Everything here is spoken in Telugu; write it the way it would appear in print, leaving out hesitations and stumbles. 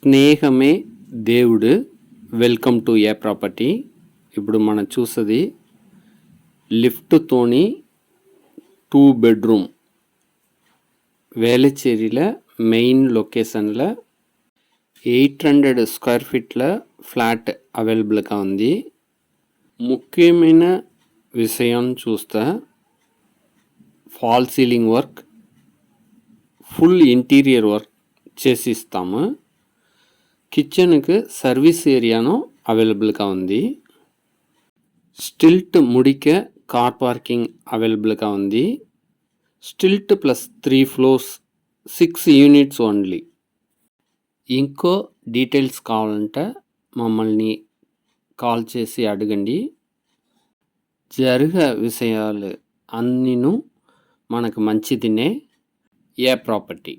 స్నేహమే దేవుడు. Welcome to A property. ఇప్పుడు మనం చూసేది లిఫ్ట్తోని 2 బెడ్రూమ్ వేలచేరిల మెయిన్ లొకేషన్లో 800 స్క్వేర్ ఫీట్ల ఫ్లాట్ అవైలబుల్గా ఉంది. ముఖ్యమైన విషయం చూస్తే false ceiling work, full interior work చేసిస్తాము. కిచెన్కి సర్వీస్ ఏరియాను అవైలబుల్గా ఉంది. స్టిల్ట్ ముడిక కార్ పార్కింగ్ అవైలబుల్గా ఉంది. Stilt plus 3 floors 6 units only. ఇంకో డీటెయిల్స్ కావాలంటే మమ్మల్ని కాల్ చేసి అడగండి. జరిగే విషయాలు అన్నీను మనకు మంచిదినే. ఏ ప్రాపర్టీ.